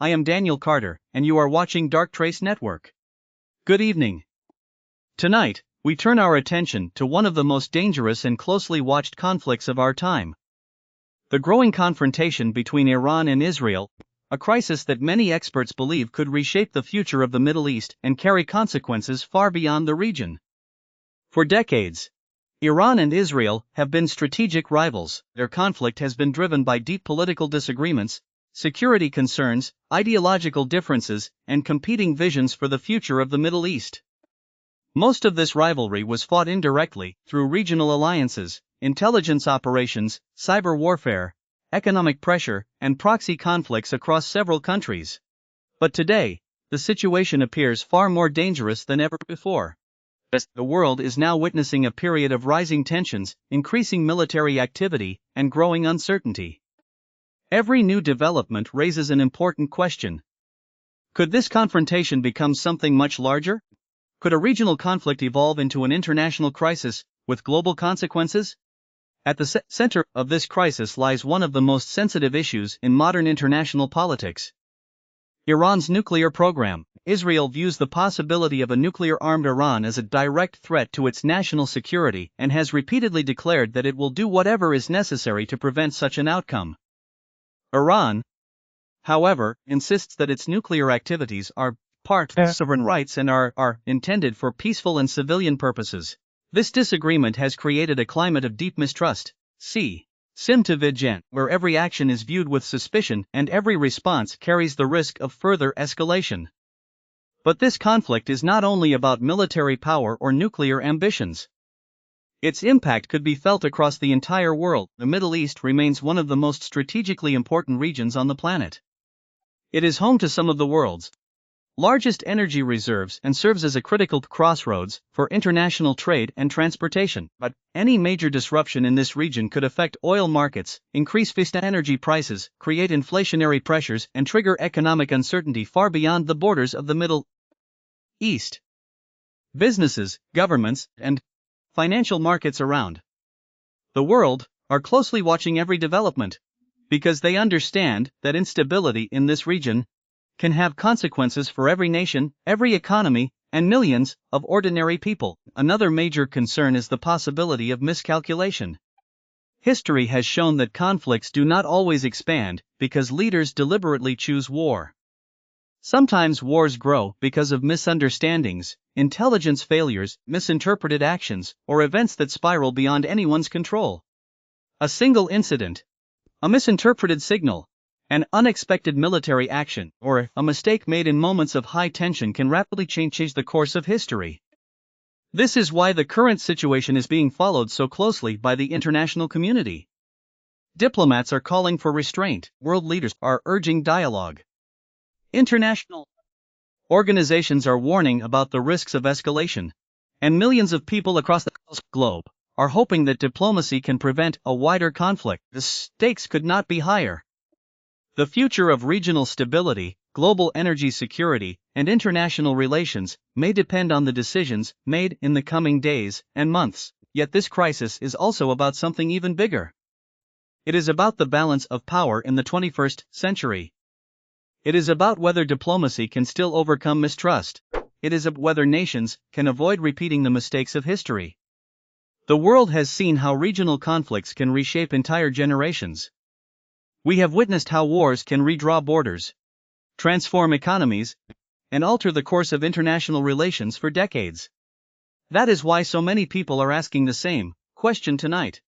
I am Daniel Carter, and you are watching DarkTrace Network. Good evening. Tonight, we turn our attention to one of the most dangerous and closely watched conflicts of our time. The growing confrontation between Iran and Israel, a crisis that many experts believe could reshape the future of the Middle East and carry consequences far beyond the region. For decades, Iran and Israel have been strategic rivals. Their conflict has been driven by deep political disagreements, security concerns, ideological differences, and competing visions for the future of the Middle East. Most of this rivalry was fought indirectly through regional alliances, intelligence operations, cyber warfare, economic pressure, and proxy conflicts across several countries. But today, the situation appears far more dangerous than ever before. The world is now witnessing a period of rising tensions, increasing military activity, and growing uncertainty. Every new development raises an important question. Could this confrontation become something much larger? Could a regional conflict evolve into an international crisis, with global consequences? At the center of this crisis lies one of the most sensitive issues in modern international politics: Iran's nuclear program. Israel views the possibility of a nuclear-armed Iran as a direct threat to its national security and has repeatedly declared that it will do whatever is necessary to prevent such an outcome. Iran, however, insists that its nuclear activities are part of sovereign rights and are intended for peaceful and civilian purposes. This disagreement has created a climate of deep mistrust, where every action is viewed with suspicion and every response carries the risk of further escalation. But this conflict is not only about military power or nuclear ambitions. Its impact could be felt across the entire world. The Middle East remains one of the most strategically important regions on the planet. It is home to some of the world's largest energy reserves and serves as a critical crossroads for international trade and transportation. But any major disruption in this region could affect oil markets, increase energy prices, create inflationary pressures, and trigger economic uncertainty far beyond the borders of the Middle East. Businesses, governments, and financial markets around the world are closely watching every development, because they understand that instability in this region can have consequences for every nation, every economy, and millions of ordinary people. Another major concern is the possibility of miscalculation. History has shown that conflicts do not always expand because leaders deliberately choose war. Sometimes wars grow because of misunderstandings, intelligence failures, misinterpreted actions, or events that spiral beyond anyone's control. A single incident, a misinterpreted signal, an unexpected military action, or a mistake made in moments of high tension can rapidly change the course of history. This is why the current situation is being followed so closely by the international community. Diplomats are calling for restraint, world leaders are urging dialogue. International organizations are warning about the risks of escalation, and millions of people across the globe are hoping that diplomacy can prevent a wider conflict. The stakes could not be higher. The future of regional stability, global energy security, and international relations may depend on the decisions made in the coming days and months. Yet this crisis is also about something even bigger. It is about the balance of power in the 21st century. It is about whether diplomacy can still overcome mistrust. It is about whether nations can avoid repeating the mistakes of history. The world has seen how regional conflicts can reshape entire generations. We have witnessed how wars can redraw borders, transform economies, and alter the course of international relations for decades. That is why so many people are asking the same question tonight.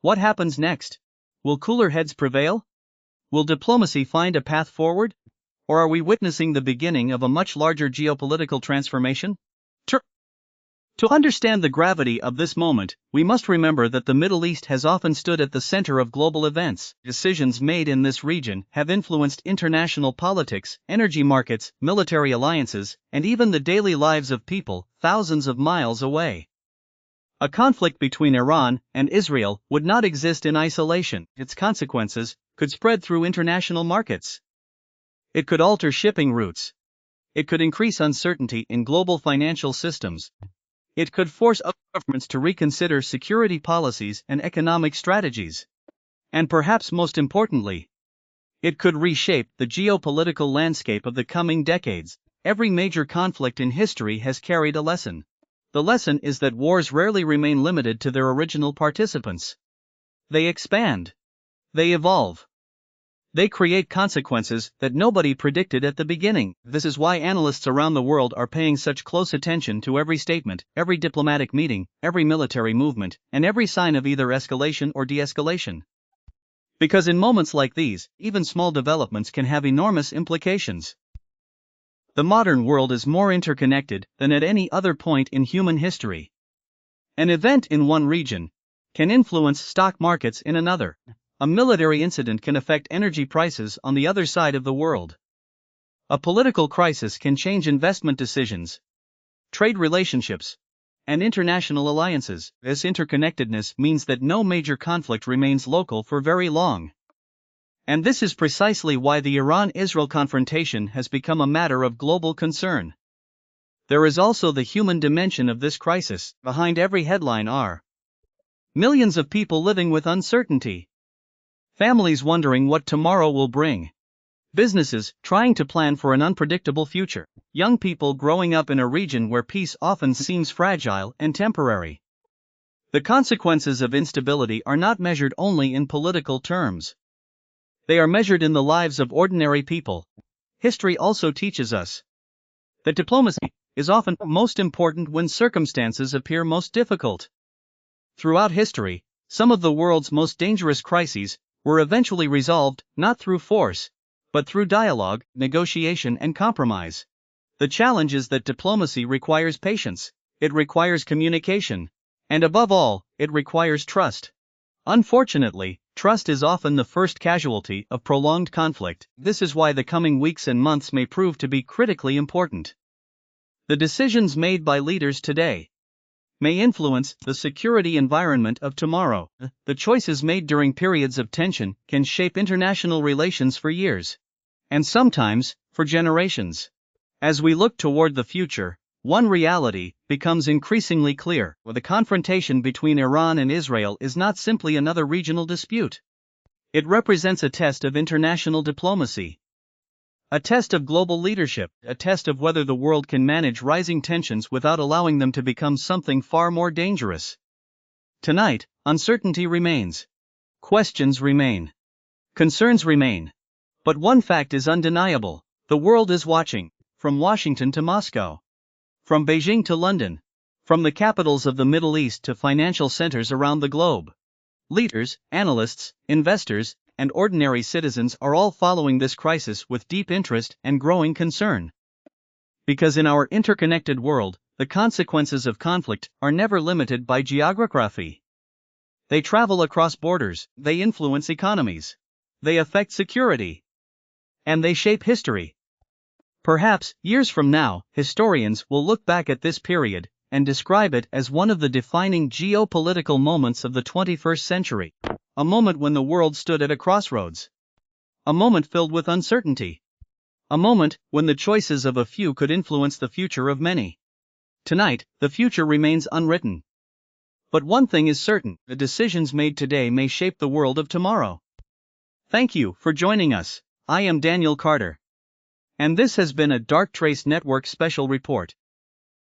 What happens next? Will cooler heads prevail? Will diplomacy find a path forward? Or are we witnessing the beginning of a much larger geopolitical transformation? To understand the gravity of this moment, we must remember that the Middle East has often stood at the center of global events. Decisions made in this region have influenced international politics, energy markets, military alliances, and even the daily lives of people thousands of miles away. A conflict between Iran and Israel would not exist in isolation. Its consequences could spread through international markets. It could alter shipping routes. It could increase uncertainty in global financial systems. It could force other governments to reconsider security policies and economic strategies. And perhaps most importantly, It could reshape the geopolitical landscape of the coming decades. Every major conflict in history has carried a lesson. The lesson is that wars rarely remain limited to their original participants. They expand. They evolve. They create consequences that nobody predicted at the beginning. This is why analysts around the world are paying such close attention to every statement, every diplomatic meeting, every military movement, and every sign of either escalation or de-escalation. Because in moments like these, even small developments can have enormous implications. The modern world is more interconnected than at any other point in human history. An event in one region can influence stock markets in another. A military incident can affect energy prices on the other side of the world. A political crisis can change investment decisions, trade relationships, and international alliances. This interconnectedness means that no major conflict remains local for very long. And this is precisely why the Iran-Israel confrontation has become a matter of global concern. There is also the human dimension of this crisis. Behind every headline are millions of people living with uncertainty, families wondering what tomorrow will bring, businesses trying to plan for an unpredictable future, young people growing up in a region where peace often seems fragile and temporary. The consequences of instability are not measured only in political terms. They are measured in the lives of ordinary people. History also teaches us that diplomacy is often most important when circumstances appear most difficult. Throughout history, some of the world's most dangerous crises were eventually resolved not through force, but through dialogue, negotiation, and compromise. The challenge is that diplomacy requires patience, it requires communication, and above all, it requires trust. Unfortunately, trust is often the first casualty of prolonged conflict. This is why the coming weeks and months may prove to be critically important. The decisions made by leaders today may influence the security environment of tomorrow. The choices made during periods of tension can shape international relations for years, and sometimes for generations. As we look toward the future, one reality becomes increasingly clear. The confrontation between Iran and Israel is not simply another regional dispute. It represents a test of international diplomacy, a test of global leadership, a test of whether the world can manage rising tensions without allowing them to become something far more dangerous. Tonight, uncertainty remains. Questions remain. Concerns remain. But one fact is undeniable: the world is watching, from Washington to Moscow, from Beijing to London, from the capitals of the Middle East to financial centers around the globe. Leaders, analysts, investors, and ordinary citizens are all following this crisis with deep interest and growing concern. Because in our interconnected world, the consequences of conflict are never limited by geography. They travel across borders, they influence economies, they affect security, and they shape history. Perhaps, years from now, historians will look back at this period and describe it as one of the defining geopolitical moments of the 21st century. A moment when the world stood at a crossroads. A moment filled with uncertainty. A moment when the choices of a few could influence the future of many. Tonight, the future remains unwritten. But one thing is certain: the decisions made today may shape the world of tomorrow. Thank you for joining us. I am Daniel Carter, and this has been a DarkTrace Network special report.